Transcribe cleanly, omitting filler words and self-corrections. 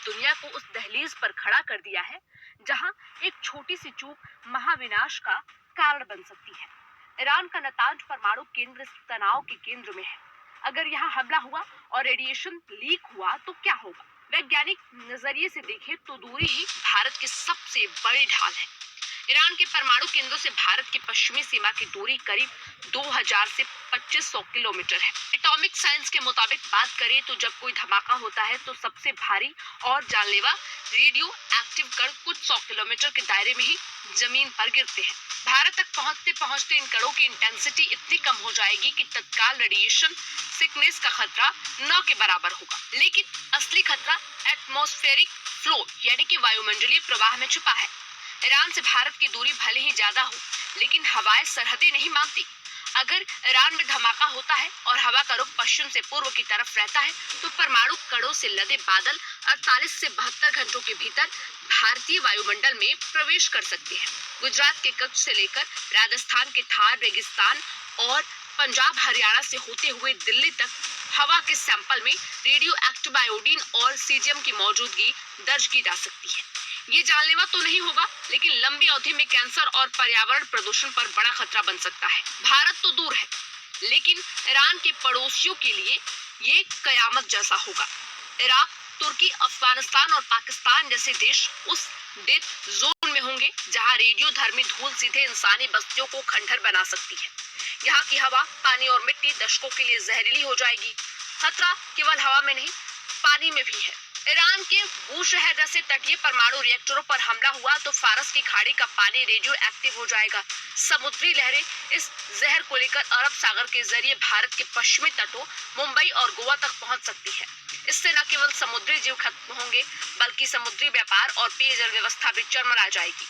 दुनिया को उस दहलीज पर खड़ा कर दिया है जहां एक छोटी सी चूक महाविनाश का कारण बन सकती है। ईरान का नतांज परमाणु केंद्र इस तनाव के केंद्र में है। अगर यहाँ हमला हुआ और रेडिएशन लीक हुआ तो क्या होगा? वैज्ञानिक नजरिए से देखें तो दूरी ही भारत की सबसे बड़ी ढाल है। ईरान के परमाणु केंद्रों से भारत की पश्चिमी सीमा की दूरी करीब 2000 से 2500 किलोमीटर है। एटॉमिक साइंस के मुताबिक बात करें तो जब कोई धमाका होता है तो सबसे भारी और जानलेवा रेडियो एक्टिव कण कुछ 100 किलोमीटर के दायरे में ही जमीन पर गिरते हैं। भारत तक पहुंचते पहुंचते इन कणों की इंटेंसिटी इतनी कम हो जाएगी कि तत्काल रेडिएशन सिकनेस का खतरा न के बराबर होगा। लेकिन असली खतरा एटमॉस्फेरिक फ्लो यानी कि वायुमंडलीय प्रवाह में छुपा है। ईरान से भारत की दूरी भले ही ज्यादा हो, लेकिन हवाएं सरहदें नहीं मानती। अगर ईरान में धमाका होता है और हवा का रुख पश्चिम से पूर्व की तरफ रहता है तो परमाणु कणों से लदे बादल 48 से 72 घंटों के भीतर भारतीय वायुमंडल में प्रवेश कर सकते हैं। गुजरात के कच्छ से लेकर राजस्थान के थार रेगिस्तान और पंजाब हरियाणा से होते हुए दिल्ली तक हवा के सैंपल में रेडियो एक्टिव आयोडीन और सीजियम की मौजूदगी दर्ज की जा सकती है। ये जानलेवा तो नहीं होगा, लेकिन लंबी अवधि में कैंसर और पर्यावरण प्रदूषण पर बड़ा खतरा बन सकता है। भारत तो दूर है, लेकिन ईरान के पड़ोसियों के लिए ये कयामत जैसा होगा। इराक, तुर्की, अफगानिस्तान और पाकिस्तान जैसे देश उस डेथ जोन में होंगे जहां रेडियो धर्मी धूल सीधे इंसानी बस्तियों को खंडहर बना सकती है। यहाँ की हवा, पानी और मिट्टी दशकों के लिए जहरीली हो जाएगी। खतरा केवल हवा में नहीं, पानी में भी है। ईरान के बूशहर जैसे तटीय परमाणु रिएक्टरों पर हमला हुआ तो फारस की खाड़ी का पानी रेडियो एक्टिव हो जाएगा। समुद्री लहरें इस जहर को लेकर अरब सागर के जरिए भारत के पश्चिमी तटों, मुंबई और गोवा तक पहुंच सकती है। इससे न केवल समुद्री जीव खत्म होंगे, बल्कि समुद्री व्यापार और पेयजल व्यवस्था भी चरमरा जाएगी।